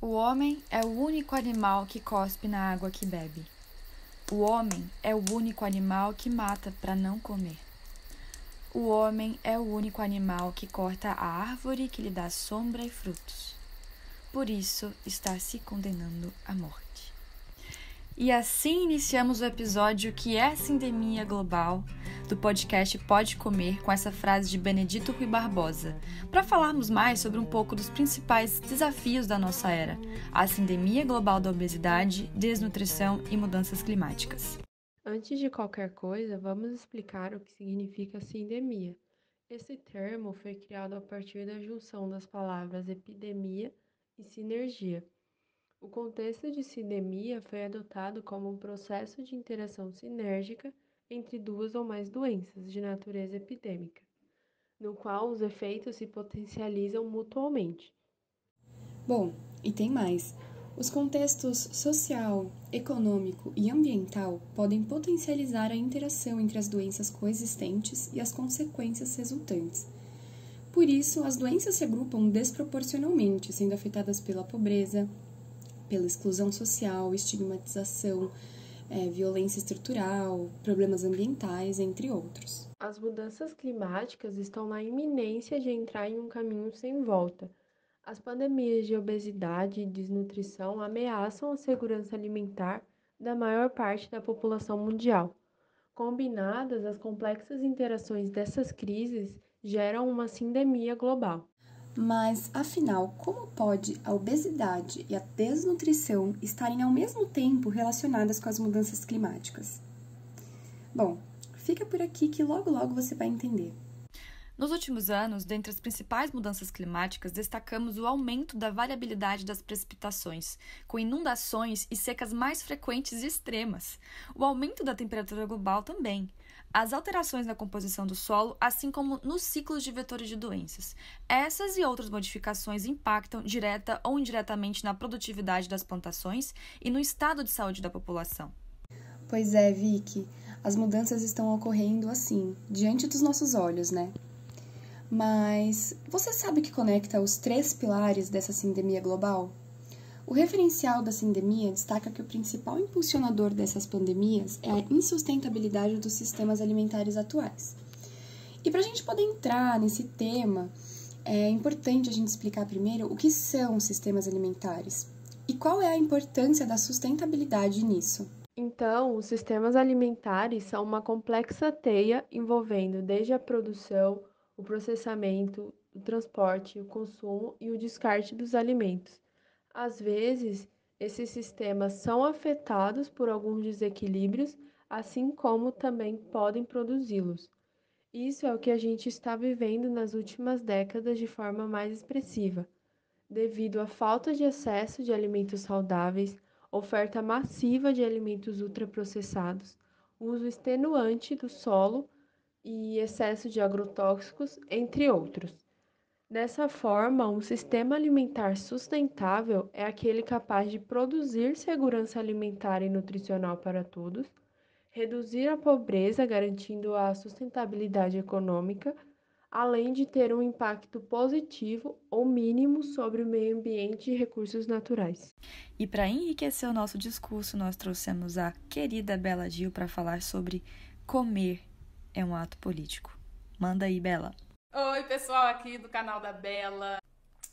O homem é o único animal que cospe na água que bebe. O homem é o único animal que mata para não comer. O homem é o único animal que corta a árvore que lhe dá sombra e frutos. Por isso está se condenando à morte. E assim iniciamos o episódio que é a Sindemia Global do podcast Pode Comer, com essa frase de Benedito Rui Barbosa, para falarmos mais sobre um pouco dos principais desafios da nossa era, a sindemia global da obesidade, desnutrição e mudanças climáticas. Antes de qualquer coisa, vamos explicar o que significa sindemia. Esse termo foi criado a partir da junção das palavras epidemia e sinergia. O contexto de sindemia foi adotado como um processo de interação sinérgica entre duas ou mais doenças de natureza epidêmica, no qual os efeitos se potencializam mutuamente. Bom, e tem mais. Os contextos social, econômico e ambiental podem potencializar a interação entre as doenças coexistentes e as consequências resultantes. Por isso, as doenças se agrupam desproporcionalmente, sendo afetadas pela pobreza, pela exclusão social, estigmatização, violência estrutural, problemas ambientais, entre outros. As mudanças climáticas estão na iminência de entrar em um caminho sem volta. As pandemias de obesidade e desnutrição ameaçam a segurança alimentar da maior parte da população mundial. Combinadas, as complexas interações dessas crises geram uma sindemia global. Mas, afinal, como pode a obesidade e a desnutrição estarem ao mesmo tempo relacionadas com as mudanças climáticas? Bom, fica por aqui que logo você vai entender. Nos últimos anos, dentre as principais mudanças climáticas, destacamos o aumento da variabilidade das precipitações, com inundações e secas mais frequentes e extremas. O aumento da temperatura global também. As alterações na composição do solo, assim como nos ciclos de vetores de doenças. Essas e outras modificações impactam direta ou indiretamente na produtividade das plantações e no estado de saúde da população. Pois é, Vicky, as mudanças estão ocorrendo assim, diante dos nossos olhos, né? Mas você sabe o que conecta os 3 pilares dessa sindemia global? O referencial da sindemia destaca que o principal impulsionador dessas pandemias é a insustentabilidade dos sistemas alimentares atuais. E para a gente poder entrar nesse tema, é importante a gente explicar primeiro o que são os sistemas alimentares e qual é a importância da sustentabilidade nisso. Então, os sistemas alimentares são uma complexa teia envolvendo desde a produção, o processamento, o transporte, o consumo e o descarte dos alimentos. Às vezes, esses sistemas são afetados por alguns desequilíbrios, assim como também podem produzi-los. Isso é o que a gente está vivendo nas últimas décadas de forma mais expressiva, devido à falta de acesso de alimentos saudáveis, oferta massiva de alimentos ultraprocessados, uso extenuante do solo e excesso de agrotóxicos, entre outros. Dessa forma, um sistema alimentar sustentável é aquele capaz de produzir segurança alimentar e nutricional para todos, reduzir a pobreza, garantindo a sustentabilidade econômica, além de ter um impacto positivo ou mínimo sobre o meio ambiente e recursos naturais. E para enriquecer o nosso discurso, nós trouxemos a querida Bela Gil para falar sobre comer é um ato político. Manda aí, Bela. Oi, pessoal, aqui do canal da Bela.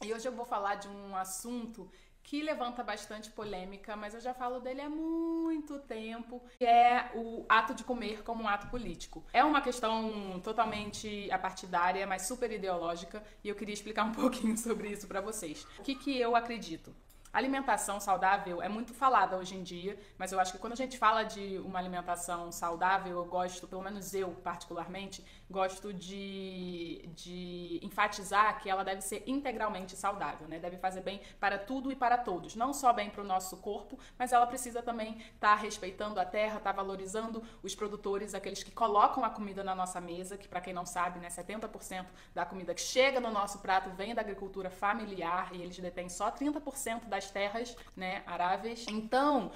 E hoje eu vou falar de um assunto que levanta bastante polêmica, mas eu já falo dele há muito tempo, que é o ato de comer como um ato político. É uma questão totalmente apartidária, mas super ideológica, e eu queria explicar um pouquinho sobre isso para vocês. O que eu acredito? Alimentação saudável é muito falada hoje em dia, mas eu acho que quando a gente fala de uma alimentação saudável, eu gosto, pelo menos eu particularmente, gosto de enfatizar que ela deve ser integralmente saudável, né? Deve fazer bem para tudo e para todos, não só bem para o nosso corpo, mas ela precisa também estar respeitando a terra, estar valorizando os produtores, aqueles que colocam a comida na nossa mesa, que para quem não sabe, né, 70% da comida que chega no nosso prato vem da agricultura familiar e eles detêm só 30% das terras, né, aráveis. Então,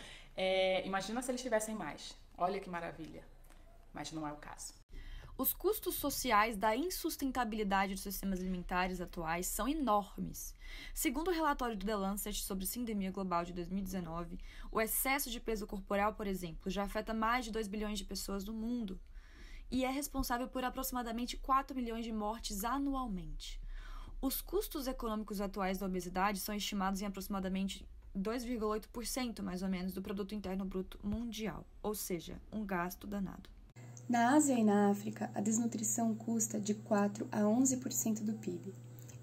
imagina se eles tivessem mais. Olha que maravilha. Mas não é o caso. Os custos sociais da insustentabilidade dos sistemas alimentares atuais são enormes. Segundo o relatório do The Lancet sobre sindemia global de 2019, o excesso de peso corporal, por exemplo, já afeta mais de 2 bilhões de pessoas no mundo e é responsável por aproximadamente 4 milhões de mortes anualmente. Os custos econômicos atuais da obesidade são estimados em aproximadamente 2,8% mais ou menos do produto interno bruto mundial, ou seja, um gasto danado. Na Ásia e na África, a desnutrição custa de 4 a 11% do PIB.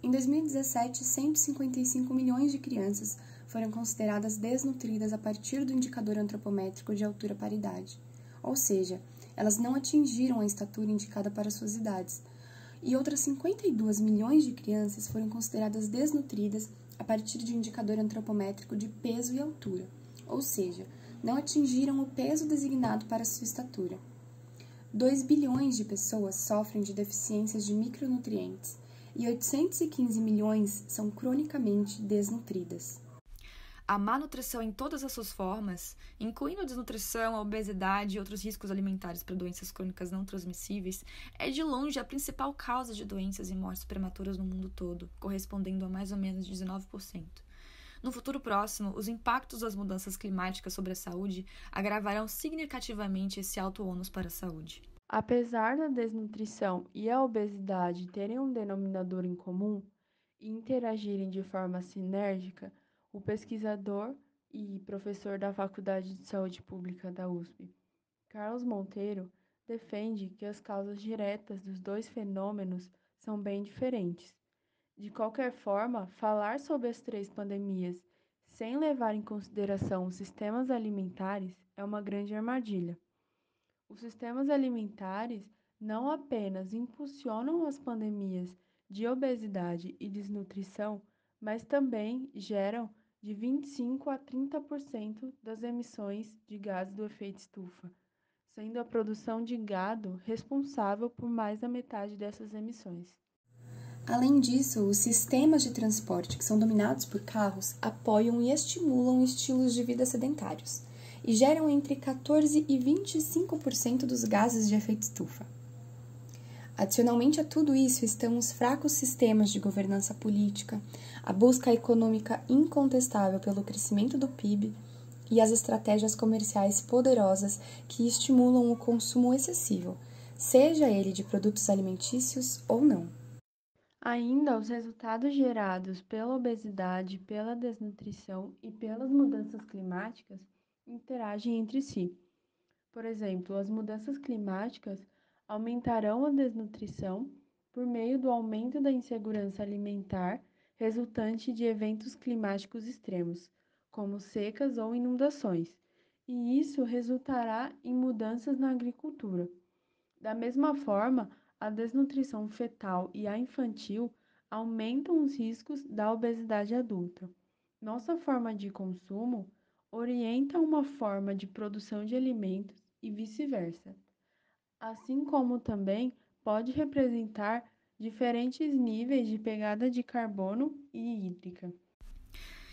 Em 2017, 155 milhões de crianças foram consideradas desnutridas a partir do indicador antropométrico de altura-paridade, ou seja, elas não atingiram a estatura indicada para suas idades, e outras 52 milhões de crianças foram consideradas desnutridas a partir de um indicador antropométrico de peso e altura, ou seja, não atingiram o peso designado para sua estatura. 2 bilhões de pessoas sofrem de deficiências de micronutrientes e 815 milhões são cronicamente desnutridas. A má nutrição em todas as suas formas, incluindo a desnutrição, a obesidade e outros riscos alimentares para doenças crônicas não transmissíveis, é de longe a principal causa de doenças e mortes prematuras no mundo todo, correspondendo a mais ou menos 19%. No futuro próximo, os impactos das mudanças climáticas sobre a saúde agravarão significativamente esse alto ônus para a saúde. Apesar da desnutrição e a obesidade terem um denominador em comum e interagirem de forma sinérgica, o pesquisador e professor da Faculdade de Saúde Pública da USP, Carlos Monteiro, defende que as causas diretas dos dois fenômenos são bem diferentes. De qualquer forma, falar sobre as três pandemias sem levar em consideração os sistemas alimentares é uma grande armadilha. Os sistemas alimentares não apenas impulsionam as pandemias de obesidade e desnutrição, mas também geram de 25 a 30% das emissões de gases do efeito estufa, sendo a produção de gado responsável por mais da metade dessas emissões. Além disso, os sistemas de transporte que são dominados por carros apoiam e estimulam estilos de vida sedentários e geram entre 14% e 25% dos gases de efeito estufa. Adicionalmente a tudo isso estão os fracos sistemas de governança política, a busca econômica incontestável pelo crescimento do PIB e as estratégias comerciais poderosas que estimulam o consumo excessivo, seja ele de produtos alimentícios ou não. Ainda, os resultados gerados pela obesidade, pela desnutrição e pelas mudanças climáticas interagem entre si. Por exemplo, as mudanças climáticas aumentarão a desnutrição por meio do aumento da insegurança alimentar resultante de eventos climáticos extremos, como secas ou inundações, e isso resultará em mudanças na agricultura. Da mesma forma, a desnutrição fetal e a infantil aumentam os riscos da obesidade adulta. Nossa forma de consumo orienta uma forma de produção de alimentos e vice-versa, assim como também pode representar diferentes níveis de pegada de carbono e hídrica.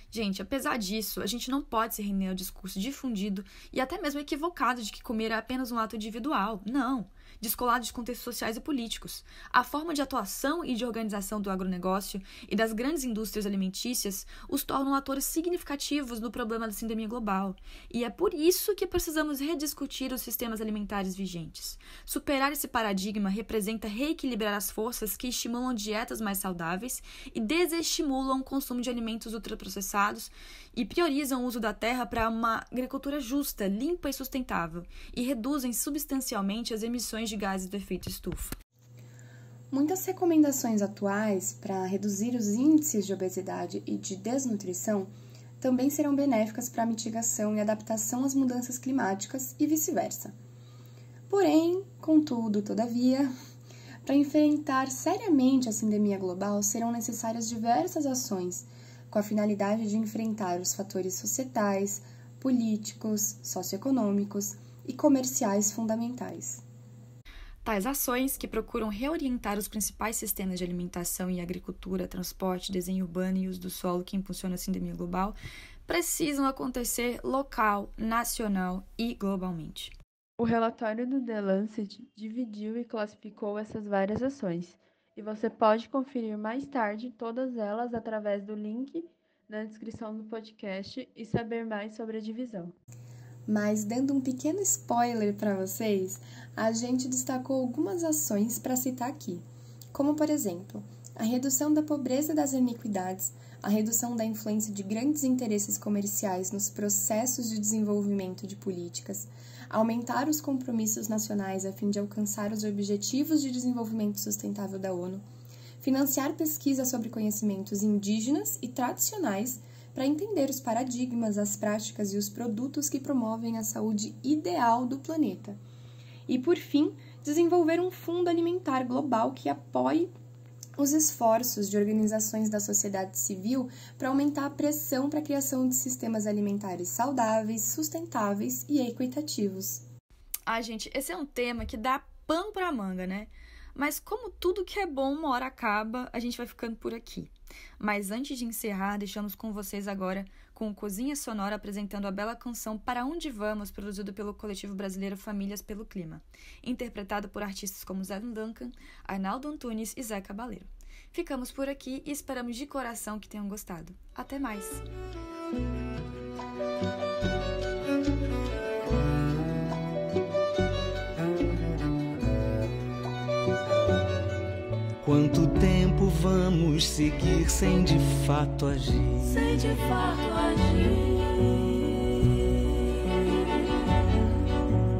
Gente, apesar disso, a gente não pode se render ao discurso difundido e até mesmo equivocado de que comer é apenas um ato individual. Não! Descolado de contextos sociais e políticos. A forma de atuação e de organização do agronegócio e das grandes indústrias alimentícias os tornam atores significativos no problema da sindemia global. E é por isso que precisamos rediscutir os sistemas alimentares vigentes. Superar esse paradigma representa reequilibrar as forças que estimulam dietas mais saudáveis e desestimulam o consumo de alimentos ultraprocessados e priorizam o uso da terra para uma agricultura justa, limpa e sustentável, e reduzem substancialmente as emissões de gases do efeito estufa. Muitas recomendações atuais para reduzir os índices de obesidade e de desnutrição também serão benéficas para a mitigação e adaptação às mudanças climáticas e vice-versa. Porém, contudo, todavia, para enfrentar seriamente a sindemia global serão necessárias diversas ações, com a finalidade de enfrentar os fatores societais, políticos, socioeconômicos e comerciais fundamentais. Tais ações, que procuram reorientar os principais sistemas de alimentação e agricultura, transporte, desenho urbano e uso do solo que impulsionam a sindemia global, precisam acontecer local, nacional e globalmente. O relatório do The Lancet dividiu e classificou essas várias ações, e você pode conferir mais tarde todas elas através do link na descrição do podcast e saber mais sobre a divisão. Mas dando um pequeno spoiler para vocês, a gente destacou algumas ações para citar aqui, como por exemplo, a redução da pobreza e das iniquidades, a redução da influência de grandes interesses comerciais nos processos de desenvolvimento de políticas, aumentar os compromissos nacionais a fim de alcançar os Objetivos de Desenvolvimento Sustentável da ONU, financiar pesquisa sobre conhecimentos indígenas e tradicionais para entender os paradigmas, as práticas e os produtos que promovem a saúde ideal do planeta. E, por fim, desenvolver um fundo alimentar global que apoie os esforços de organizações da sociedade civil para aumentar a pressão para a criação de sistemas alimentares saudáveis, sustentáveis e equitativos. Gente, esse é um tema que dá pano para manga, né? Mas como tudo que é bom uma hora acaba, a gente vai ficando por aqui. Mas antes de encerrar, deixamos com vocês agora com o Cozinha Sonora apresentando a bela canção Para Onde Vamos, produzido pelo coletivo brasileiro Famílias pelo Clima, interpretado por artistas como Zé Duncan, Arnaldo Antunes e Zé Cabaleiro. Ficamos por aqui e esperamos de coração que tenham gostado. Até mais! Quanto tempo vamos seguir sem de fato agir? Sem de fato agir.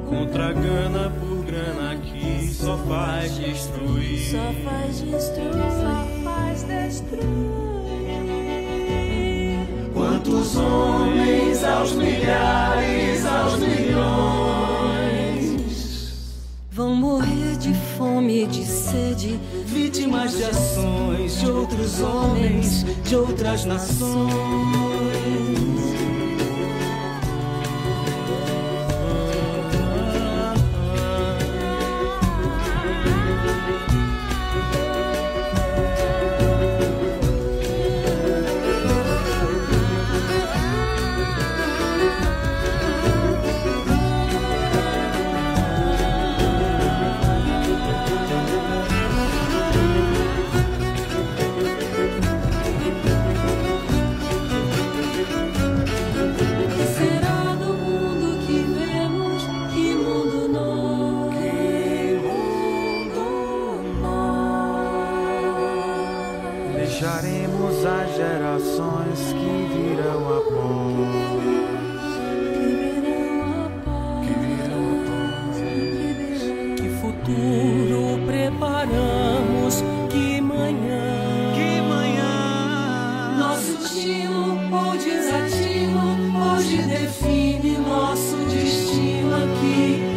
Contra grana por grana que só faz destruir. Só faz destruir. Só faz destruir. Quantos homens aos milhares, aos milhões vão morrer de fome e de sede, vítimas de ações de outros homens, de outras nações. Deixaremos as gerações que virão após. Que futuro preparamos, que manhã. Nosso destino ou desatino, hoje define nosso destino aqui.